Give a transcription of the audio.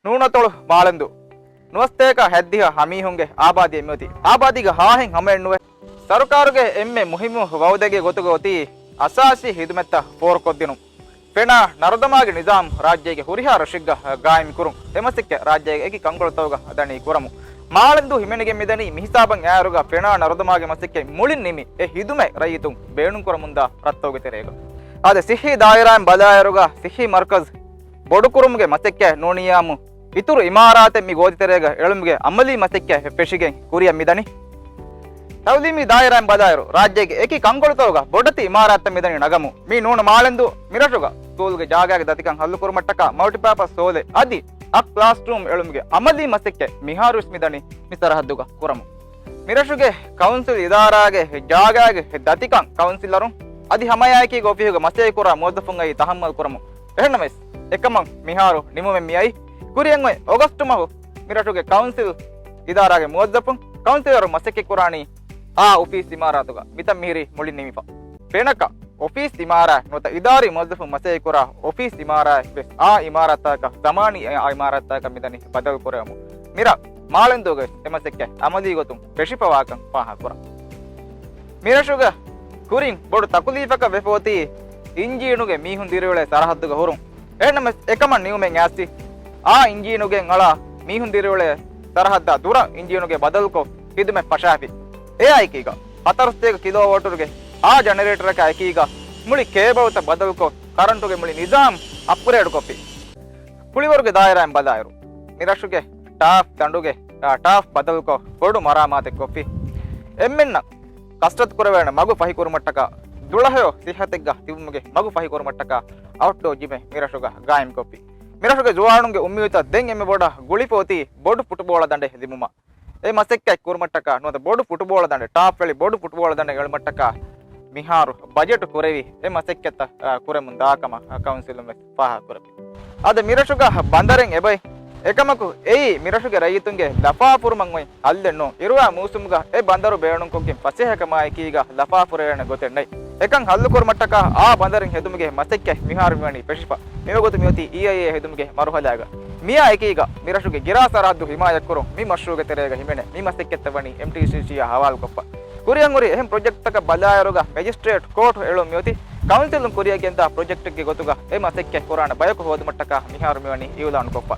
ನೂಣತೊಳು ಬಾಳೆಂದು ನುವಸ್ತೇಕ ಹೆದ್ದಿಹ ಹಮೀಹುಂಗೆ ಆಬಾದಿ ಎಮ್ಮತಿ ಆಬಾದಿಗ ಹಾಹೆಂ ಹಮ ಎಣ್ಣುವೆ ಸರ್ಕಾರಗೆ ಎಮ್ಮೆ ಮುಹಿಮು ವೌದೆಗೆ ಗೊತ್ತುಗೋತಿ ಅಸಾಸಿ ಹಿದುಮೆತ್ತ ಪೋರ್ಕೊದ್ದಿನು ಫೆಣ ನರದಮಾಗಿ ನಿಜಾಮ್ ರಾಜ್ಯಗೆ ಹುರಿಹಾರ ಶಿಗ್ಗ ಗಾಯಂ ಕುರುಂ ಎಮಸಿಕ್ಕೆ ರಾಜ್ಯಗೆ ಏಕಿ ಕಂಗೊಳ್ತವಗ ಅದಣಿ ಕುರಮು ಮಾಳೆಂದು ಹಿಮೆನಿಗೆ ಮಿದನಿ ಮಿಹಿಸಾಬಂ ಯಾರುಗ ಫೆಣ ನರದಮಾಗಿ ಮಸಿಕ್ಕೆ ಮುಳಿನ್ ನಿಮಿ ಎ ಹಿದುಮೆ ರೈತು ಬೇಣುಂಕುರ ಮುಂದ ರತ್ತೋಗೆ ತೆರೆಗ ಅದೆ ಸಿಹಿ ದಾಯಿರಾಂ ಬದಾಯರುಗ ಸಿಹಿ ಮರ್ಕಜ್ ಬೊಡುಕುರುಮ್ಗೆ ಮಸಕ್ಕೆ ನೋಣಿಯಾಮು ಇತುರು ಇಮಾರಾತೆ ಮಿ ಗೋದಿತೆರೆಗ ಎಳುಮ್ಗೆ ಅಮಲಿ ಮಸಕ್ಕೆ ಪೆಶಿಗೆ ಕುರಿಯ ಮಿದನಿ ತೌಲಿಮಿ ದಾಯಿರಾಂ ಬದಾಯರು ರಾಜ್ಯಗೆ ಏಕಿ ಕಂಗೊಳ್ತವಗ ಬೊಡತಿ ಇಮಾರಾತ ಮಿದನಿ ನಗಮು ಮೀ ನೂಣ ಮಾಳೆಂದು ಮಿರಟುಗ ತೂಲ್ಗೆ ಜಾಗಾಗೆ ದತಿಕಂ ಹಲ್ಲು ಕುರುಮಟ್ಟಕ ಮೌಟಿಪಾಪ ಸೋಲೆ ಅದಿ ಅಪ್ ಕ್ಲಾಸ್ ರೂಮ್ ಎಳುಮ್ಗೆ ಅಮಲಿ ಮಸಕ್ಕೆ ಮಿಹಾರುಸ್ ಮಿದನಿ ಮಿಸರಹದ್ದುಗ ಕುರಮು ಮಿರಟುಗೆ ಕೌನ್ಸಿಲ್ ಇದಾರಾಗೆ ಜಾಗಾಗೆ ದತಿಕಂ ಕೌನ್ಸಿಲರು ಅದಿ ಹಮಯಾಕಿ ಗೋಪಿಹುಗ ಮಸೆ ಕುರ ಮೋದಫುಂಗೈ ತಹಮ್ಮಲ್ ಕುರಮು ಎಹಣ್ಣಮೆಸ್ ಎಕಮಂ ಮಿಹಾರು ನಿಮುಮೆಮ್ಮಿಯೈ ಕುರಿಯಂಗೊಯ್ ಆಗಸ್ಟ್ ಮಹು ಮಿರಟುಗೆ ಕೌನ್ಸಿಲ್ ಇದಾರಾಗೆ ಮೋದಫುಂ ಕೌನ್ಸಿಲರು ಮಸಕ್ಕೆ ಕುರಾಣಿ ಆ ಆಫೀಸ್ ಇಮಾರಾತುಗ ಮಿತಂ ಮಿಹಿರಿ ಮುಳಿ ನಿಮಿಪ ಪೇನಕ ಆಫೀಸ್ ಇಮಾರಾ ನೋತ ಇದಾರಿ ಮೋದಫುಂ ಮಸೆ ಕುರ ಆಫೀಸ್ ಇಮಾರಾ ಬೆಸ್ ಆ ಇಮಾರತಕ ಜಮಾನಿ ಆ ಇಮಾರತಕ ಮಿದನಿ ಬದಲ್ ಕುರಮು ಮಿರ ಮಾಳೆಂದುಗ ಎಮಸಕ್ಕೆ ಅಮದಿ ಗೊತ್ತು ಪೆಶಿಪವಾಕಂ ಪಾಹ ಕುರ ಮಿರಟುಗ ಕುರಿಂ ಬೋಡು ತಕುಲೀಫಕ ವೆಫೋತಿ ಇಂಜೀನುಗೆ ಮೀಹುನ್ ದಿರುಳೆ ಸರಹದ್ದುಗ ಹುರುಂ ಎಣ್ಣಮ ಎಕಮನ್ ನಿಯುಮೆಂ ಆಸ್ತಿ ಆ ಇಂಜೀನುಗೆ ನಳ ಮೀಹುನ್ ದಿರುಳೆ ಸರಹದ್ದ ದೂರ ಇಂಜೀನುಗೆ ಬದಲ್ಕೋ ಹಿದುಮೆ ಪಶಾಫಿ ಏ ಆಯ್ಕೀಗ 14 ಕಿಲೋವಾಟ್ಗೆ ಆ ಜನರೇಟರ್ಗೆ ಆಯ್ಕೀಗ ಮುಳಿ ಕೇಬೌತ ಬದಲ್ಕೋ ಕರೆಂಟುಗೆ ಮುಳಿ ನಿಜಾಮ್ ಅಪ್ಪುರೇಡು ಕೊಪ್ಪಿ ಕುಳಿವರ್ಗೆ ದಾಯರಾಂ ಬದಾಯರು ನಿರಶುಗೆ ಟಾಫ್ ದಂಡುಗೆ ಟಾಫ್ ಬದಲ್ಕೋ ಕೊಡು ಮರಾಮಾತೆ ಕೊಪ್ಪಿ ಎಮ್ಮೆನ್ನ ಕಷ್ಟದ ಕುರವೇಣ ಮಗು ಫಹಿ ಕುರುಮಟ್ಟಕ ದುಳಹಯೋ ಸಿಹತೆಗ್ಗ ತಿಮ್ಮಗೆ ಮಗು ಫಹಿ ಕುರುಮಟ್ಟಕ ಔಟ್ಡೋ ಜಿಮೆ ಮಿರಶುಗ ಗಾಯಂ ಕೊಪ್ಪಿ ಮಿರಶುಗೆ ಜುವಾಣುಗೆ ಉಮ್ಮಿಯುತ ದೆಂಗ್ ಎಮ್ಮೆ ಬೋಡ ಗುಳಿಪೋತಿ ಬೋಡು ಫುಟ್ಬೋಳ ದಂಡೆ ದಿಮುಮ ಏ ಮಸೆಕ್ಕೆ ಕುರುಮಟ್ಟಕ ನೋದ ಬೋಡು ಫುಟ್ಬೋಳ ದಂಡೆ ಟಾಪ್ ಹೇಳಿ ಬೋಡು ಫುಟ್ಬೋಳ ದಂಡೆ ಎಳ್ಮಟ್ಟಕ ಮಿಹಾರು ಬಜೆಟ್ ಕುರೆವಿ ಏ ಮಸೆಕ್ಕೆತ್ತ ಕುರೆ ಮುಂದಾಕಮ ಕೌನ್ಸಿಲ್ ಪಾಹ ಕುರವಿ ಅದ ಮಿರಶುಗ ಬಂದರೆಂಗ್ ಎಬೈ ಏಕಮಕು ಏಯಿ ಮಿರಶುಗೆ ರೈತುಂಗೆ ಲಫಾಪುರ್ ಮಂಗ್ಮೈ ಅಲ್ಲೆಣ್ಣು ಇರುವ ಮೂಸುಮ್ಗ ಏ ಬಂದರು ಬೇಣುಂಕೊಕ್ಕಿ ಪಸೆ ಹೆಕಮಾಯ್ಕಿ ಈಗ ಲಫಾಪುರೇಣ ಗೊತ್ತೆಣ್ಣೈ ಏಕಂಗ್ ಹಲ್ಲುಕುರ್ ಮಟ್ಟಕ ಆ ಬಂದರಿಂಗ್ ಹೆದುಮಿಗೆ ಮಸೆಕ್ಕೆ ಮಿಹಾರು ಮಣಿ ಪೆಶಿಪ ಮೇವ ಗೊತ್ತು ಮಿಯೋತಿ ಇಐಎ ಹೆದುಮಿಗೆ ಮರುಹಲಾಗ ಮಿಯಾ ಏಕಿ ಈಗ ಮಿರಶುಗೆ ಗಿರಾಸರಾದ್ದು ಹಿಮಾಯಕ್ಕರು ಮಿ ಮಶ್ರೂಗೆ ತೆರೆಗ ಹಿಮೆಣೆ ಮಿ ಮಸೆಕ್ಕೆ ತವಣಿ MTCCಯ ಹವಾಲ್ ಕೊಪ್ಪ ಕುರಿಯಂಗುರಿ ಎಹಂ ಪ್ರಾಜೆಕ್ಟ್ ತಕ ಬಲಾಯರುಗ ಮ್ಯಾಜಿಸ್ಟ್ರೇಟ್ ಕೋರ್ಟ್ ಹೇಳೋ ಮಿಯೋತಿ ಕೌನ್ಸಿಲ್ ಕುರಿಯಗೆ ಅಂತ ಪ್ರಾಜೆಕ್ಟ್ಗೆ ಗೊತ್ತುಗ ಏ ಮಸೆಕ್ಕೆ ಕುರಾಣ ಬಯಕು ಹೋದ ಮಟ್ಟಕ ಮಿಹಾರು ಮಿವಣಿ ಇವುಲ ಅನ್ಕೊಪ್ಪ